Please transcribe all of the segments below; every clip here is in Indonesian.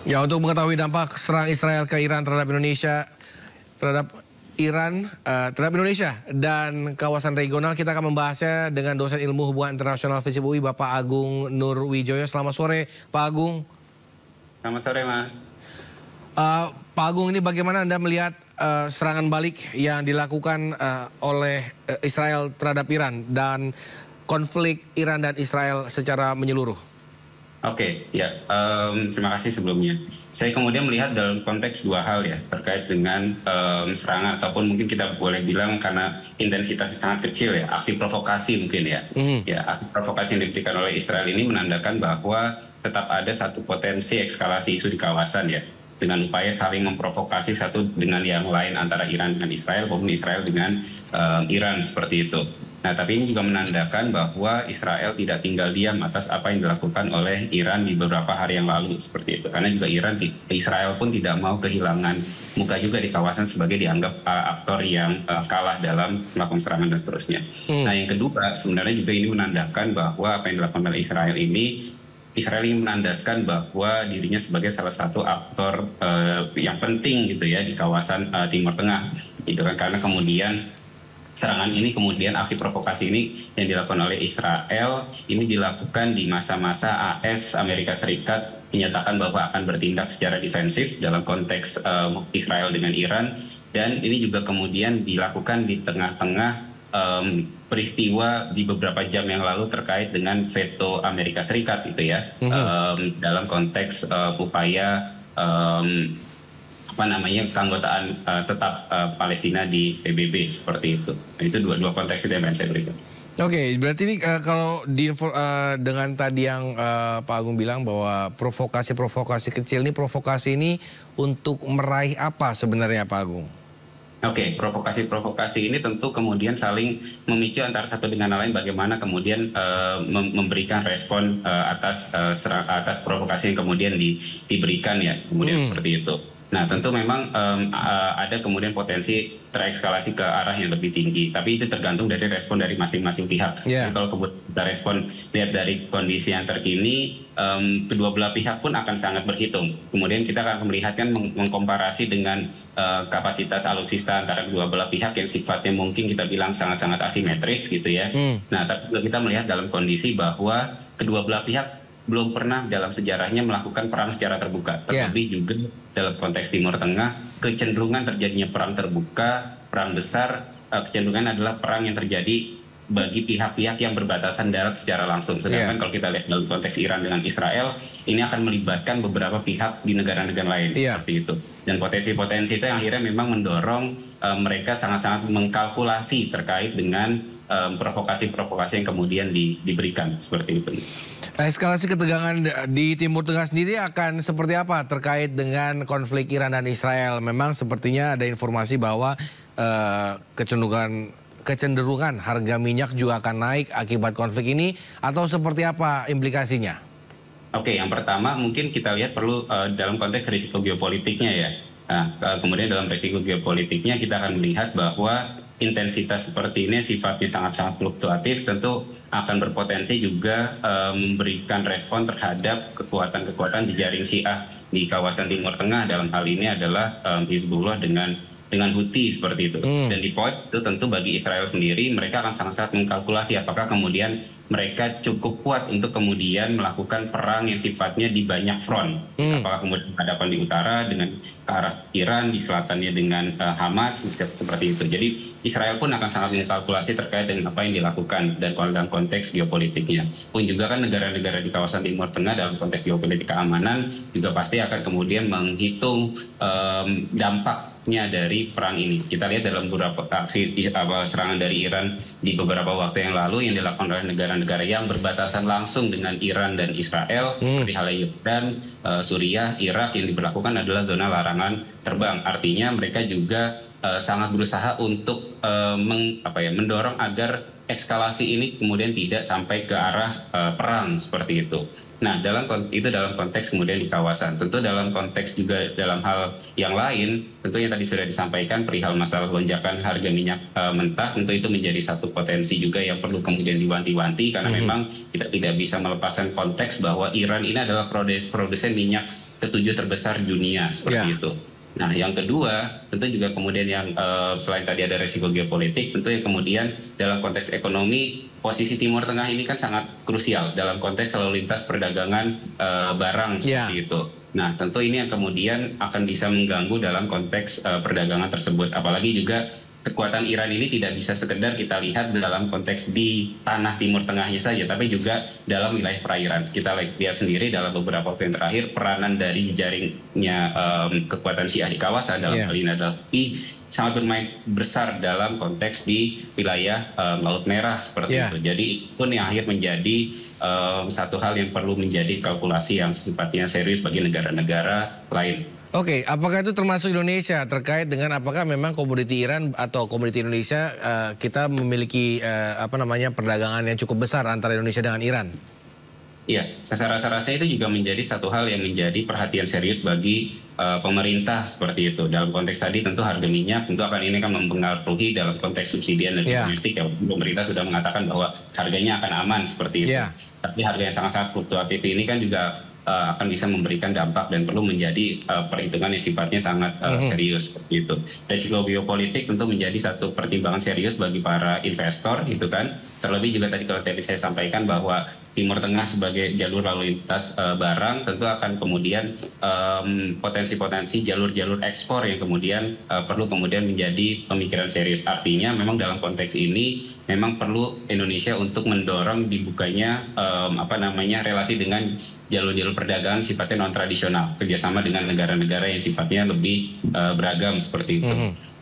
Ya, untuk mengetahui dampak serang Israel ke Iran terhadap Indonesia, terhadap Indonesia dan kawasan regional, kita akan membahasnya dengan dosen ilmu hubungan internasional FISIP UI, Bapak Agung Nurwijoyo. Selamat sore, Pak Agung. Selamat sore, Mas. Pak Agung, ini bagaimana Anda melihat serangan balik yang dilakukan oleh Israel terhadap Iran dan konflik Iran dan Israel secara menyeluruh? Oke, ya, terima kasih sebelumnya. Saya kemudian melihat dalam konteks dua hal ya, terkait dengan serangan, ataupun mungkin kita boleh bilang karena intensitasnya sangat kecil ya, aksi provokasi mungkin ya. Ya, aksi provokasi yang diberikan oleh Israel ini menandakan bahwa tetap ada satu potensi eskalasi isu di kawasan ya, dengan upaya saling memprovokasi satu dengan yang lain antara Iran dengan Israel maupun Israel dengan Iran seperti itu. Nah, tapi ini juga menandakan bahwa Israel tidak tinggal diam atas apa yang dilakukan oleh Iran di beberapa hari yang lalu seperti itu. Karena juga Israel pun tidak mau kehilangan muka juga di kawasan sebagai dianggap aktor yang kalah dalam melakukan serangan dan seterusnya. Nah, yang kedua sebenarnya juga ini menandakan bahwa apa yang dilakukan oleh Israel ingin menandaskan bahwa dirinya sebagai salah satu aktor yang penting gitu ya di kawasan Timur Tengah. Itu kan karena kemudian serangan ini, kemudian aksi provokasi ini yang dilakukan oleh Israel ini dilakukan di masa-masa Amerika Serikat menyatakan bahwa akan bertindak secara defensif dalam konteks Israel dengan Iran, dan ini juga kemudian dilakukan di tengah-tengah peristiwa di beberapa jam yang lalu terkait dengan veto Amerika Serikat itu ya, dalam konteks upaya keanggotaan tetap Palestina di PBB seperti itu. Itu dua konteks itu yang saya berikan. Oke, berarti ini kalau dengan tadi yang Pak Agung bilang bahwa provokasi kecil ini, provokasi ini untuk meraih apa sebenarnya, Pak Agung? Oke, provokasi ini tentu kemudian saling memicu antara satu dengan lain bagaimana kemudian memberikan respon atas provokasi yang kemudian diberikan ya, kemudian seperti itu. Nah, tentu memang ada kemudian potensi terekskalasi ke arah yang lebih tinggi, tapi itu tergantung dari respon dari masing-masing pihak. Jadi kalau kemudian kita respon lihat dari kondisi yang terkini, kedua belah pihak pun akan sangat berhitung. Kemudian kita akan melihatkan mengkomparasi dengan kapasitas alutsista antara kedua belah pihak yang sifatnya mungkin kita bilang sangat-sangat asimetris gitu ya. Nah, tapi kita melihat dalam kondisi bahwa kedua belah pihak belum pernah dalam sejarahnya melakukan perang secara terbuka. Terlebih juga dalam konteks Timur Tengah, kecenderungan terjadinya perang terbuka, perang besar, kecenderungan adalah perang yang terjadi bagi pihak-pihak yang berbatasan darat secara langsung. Sedangkan kalau kita lihat dalam konteks Iran dengan Israel, ini akan melibatkan beberapa pihak di negara-negara lain seperti itu. Dan potensi-potensi itu yang akhirnya memang mendorong mereka sangat-sangat mengkalkulasi terkait dengan provokasi-provokasi yang kemudian diberikan seperti itu. Eskalasi ketegangan di Timur Tengah sendiri akan seperti apa terkait dengan konflik Iran dan Israel? Memang sepertinya ada informasi bahwa kecenderungan harga minyak juga akan naik akibat konflik ini, atau seperti apa implikasinya? Oke, yang pertama mungkin kita lihat perlu dalam konteks risiko geopolitiknya ya. Nah, kemudian dalam risiko geopolitiknya kita akan melihat bahwa intensitas seperti ini sifatnya sangat-sangat fluktuatif, tentu akan berpotensi juga memberikan respon terhadap kekuatan-kekuatan di jaring Syiah di kawasan Timur Tengah. Dalam hal ini adalah Hizbullah dengan Houthi seperti itu. Dan di poin itu tentu bagi Israel sendiri mereka akan sangat-sangat mengkalkulasi apakah kemudian mereka cukup kuat untuk kemudian melakukan perang yang sifatnya di banyak front. Apakah kemudian hadapan di utara dengan ke arah Iran, di selatannya dengan Hamas seperti itu. Jadi Israel pun akan sangat mengkalkulasi terkait dengan apa yang dilakukan dan dalam konteks geopolitiknya. Pun juga kan negara-negara di kawasan Timur Tengah dalam konteks geopolitik keamanan juga pasti akan kemudian menghitung dampaknya dari perang ini. Kita lihat dalam beberapa aksi serangan dari Iran di beberapa waktu yang lalu yang dilakukan oleh negara-negara yang berbatasan langsung dengan Iran dan Israel, seperti halnya Yordan, Suriah, Irak, yang diberlakukan adalah zona larangan terbang. Artinya mereka juga sangat berusaha untuk mendorong agar eskalasi ini kemudian tidak sampai ke arah perang seperti itu. Nah, dalam konteks kemudian di kawasan. Tentu dalam konteks juga dalam hal yang lain, tentu yang tadi sudah disampaikan perihal masalah lonjakan harga minyak mentah, tentu itu menjadi satu potensi juga yang perlu kemudian diwanti-wanti, karena memang kita tidak bisa melepaskan konteks bahwa Iran ini adalah produsen minyak ketujuh terbesar dunia seperti itu. Nah, yang kedua tentu juga kemudian yang selain tadi ada resiko geopolitik, tentu yang kemudian dalam konteks ekonomi posisi Timur Tengah ini kan sangat krusial dalam konteks lalu lintas perdagangan barang seperti itu. Nah, tentu ini yang kemudian akan bisa mengganggu dalam konteks perdagangan tersebut. Apalagi juga kekuatan Iran ini tidak bisa sekedar kita lihat dalam konteks di tanah Timur Tengahnya saja, tapi juga dalam wilayah perairan. Kita lihat sendiri dalam beberapa waktu yang terakhir peranan dari jaringnya kekuatan Syiah di kawasan dalam hal ini adalah sangat bermain besar dalam konteks di wilayah Laut Merah seperti itu. Jadi itu pun yang akhir menjadi satu hal yang perlu menjadi kalkulasi yang sifatnya serius bagi negara-negara lain. Oke, apakah itu termasuk Indonesia terkait dengan apakah memang komoditi Iran atau komoditi Indonesia kita memiliki perdagangan yang cukup besar antara Indonesia dengan Iran? Iya, saya rasa itu juga menjadi satu hal yang menjadi perhatian serius bagi pemerintah seperti itu. Dalam konteks tadi tentu harga minyak tentu ini akan mempengaruhi dalam konteks subsidi energi domestik ya. Pemerintah sudah mengatakan bahwa harganya akan aman seperti itu. Tapi harga yang sangat-sangat fluktuatif ini kan juga akan bisa memberikan dampak dan perlu menjadi perhitungan yang sifatnya sangat serius seperti itu. Resiko geopolitik tentu menjadi satu pertimbangan serius bagi para investor gitu kan. Terlebih juga tadi kalau tadi saya sampaikan bahwa Timur Tengah sebagai jalur lalu lintas barang tentu akan kemudian potensi-potensi jalur-jalur ekspor yang kemudian perlu kemudian menjadi pemikiran serius. Artinya memang dalam konteks ini memang perlu Indonesia untuk mendorong dibukanya relasi dengan jalur-jalur perdagangan sifatnya non tradisional, kerjasama dengan negara-negara yang sifatnya lebih beragam seperti itu.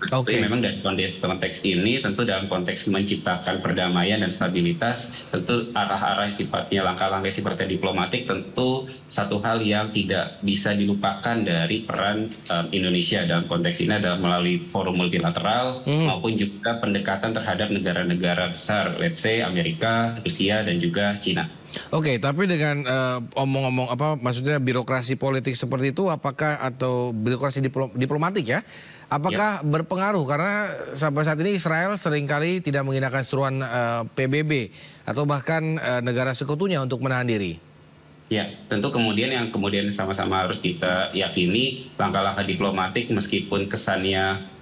Jadi memang dari konteks ini tentu dalam konteks menciptakan perdamaian dan stabilitas tentu arah-arah sifatnya langkah-langkah sifatnya diplomatik tentu satu hal yang tidak bisa dilupakan dari peran Indonesia dalam konteks ini adalah melalui forum multilateral maupun juga pendekatan terhadap negara-negara besar, let's say Amerika, Rusia dan juga Cina. Oke, tapi dengan omong-omong maksudnya birokrasi politik seperti itu atau birokrasi diplomatik ya, apakah berpengaruh karena sampai saat ini Israel seringkali tidak menggunakan seruan PBB atau bahkan negara sekutunya untuk menahan diri? Ya, tentu kemudian yang sama-sama harus kita yakini langkah-langkah diplomatik meskipun kesannya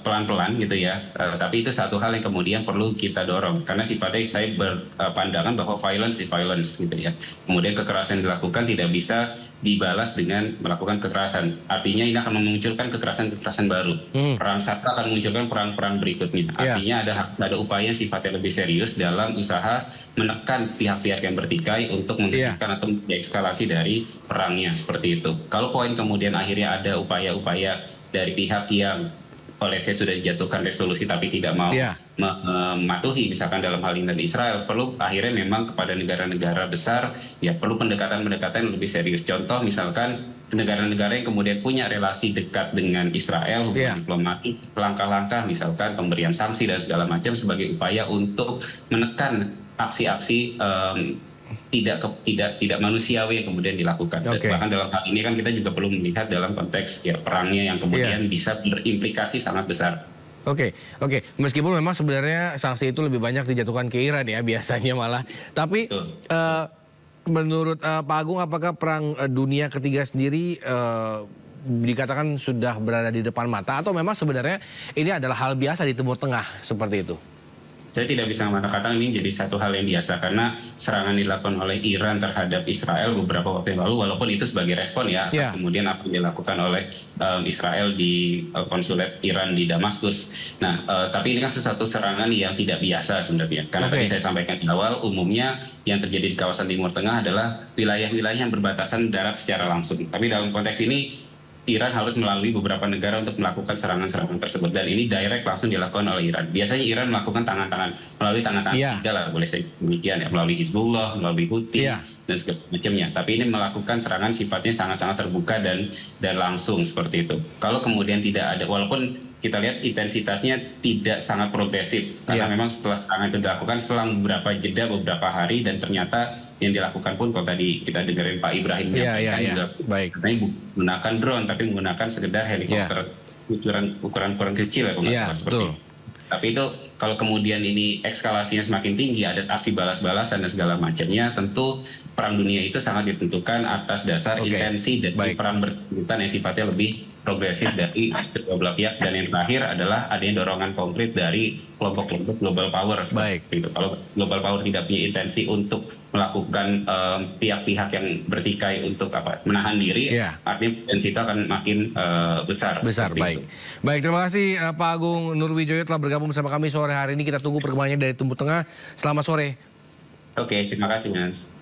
pelan-pelan gitu ya, tapi itu satu hal yang kemudian perlu kita dorong karena sifatnya saya berpandangan bahwa violence is violence gitu ya. Kemudian kekerasan yang dilakukan tidak bisa dibalas dengan melakukan kekerasan. Artinya ini akan memunculkan kekerasan-kekerasan baru. Perang sarta akan memunculkan perang-perang berikutnya. Artinya ada upaya sifatnya lebih serius dalam usaha menekan pihak-pihak yang bertikai untuk menghentikan atau deeskalasi dari perangnya seperti itu. Kalau poin kemudian akhirnya ada upaya-upaya dari pihak yang oleh saya sudah dijatuhkan resolusi tapi tidak mau mematuhi misalkan dalam hal ini dari Israel, perlu akhirnya memang kepada negara-negara besar ya perlu pendekatan-pendekatan yang lebih serius. Contoh misalkan negara-negara yang kemudian punya relasi dekat dengan Israel, hubungan diplomatik, langkah-langkah misalkan pemberian sanksi dan segala macam sebagai upaya untuk menekan aksi-aksi tidak manusiawi yang kemudian dilakukan. Bahkan dalam hal ini kan kita juga perlu melihat dalam konteks perangnya yang kemudian bisa berimplikasi sangat besar. Oke. Meskipun memang sebenarnya sanksi itu lebih banyak dijatuhkan ke Iran ya biasanya malah. Tapi menurut Pak Agung, apakah perang dunia ketiga sendiri dikatakan sudah berada di depan mata atau memang sebenarnya ini adalah hal biasa di Timur Tengah seperti itu? Saya tidak bisa mengatakan ini jadi satu hal yang biasa karena serangan dilakukan oleh Iran terhadap Israel beberapa waktu yang lalu, walaupun itu sebagai respon ya atas kemudian apa yang dilakukan oleh Israel di konsulat Iran di Damaskus. Nah, tapi ini kan sesuatu serangan yang tidak biasa sebenarnya. Karena tadi saya sampaikan di awal, umumnya yang terjadi di kawasan Timur Tengah adalah wilayah-wilayah yang berbatasan darat secara langsung. Tapi dalam konteks ini Iran harus melalui beberapa negara untuk melakukan serangan-serangan tersebut, dan ini direct langsung dilakukan oleh Iran. Biasanya Iran melakukan melalui tangan-tangan tiga lah, boleh saya demikian ya, melalui Hizbullah, melalui Houthi dan segala macamnya. Tapi ini melakukan serangan sifatnya sangat-sangat terbuka dan langsung seperti itu. Kalau kemudian tidak ada, walaupun kita lihat intensitasnya tidak sangat progresif karena memang setelah serangan itu dilakukan selang beberapa hari dan ternyata yang dilakukan pun kalau tadi kita dengerin Pak Ibrahim juga katanya menggunakan drone tapi menggunakan sekedar helikopter ukuran kecil ya seperti itu. Tapi itu kalau kemudian ini eskalasinya semakin tinggi, ada aksi balas-balasan dan segala macamnya, tentu perang dunia itu sangat ditentukan atas dasar intensi dari perang berkelanjutan yang sifatnya lebih progresif dari kedua belah pihak, dan yang terakhir adalah adanya dorongan konkret dari kelompok-kelompok global power seperti itu. Kalau global power tidak punya intensi untuk melakukan pihak-pihak yang bertikai untuk menahan diri, artinya potensi itu akan makin besar. Baik. Baik, terima kasih Pak Agung Nurwijoyo telah bergabung bersama kami sore hari ini. Kita tunggu perkembangannya dari Timur Tengah. Selamat sore. Oke, terima kasih Mas.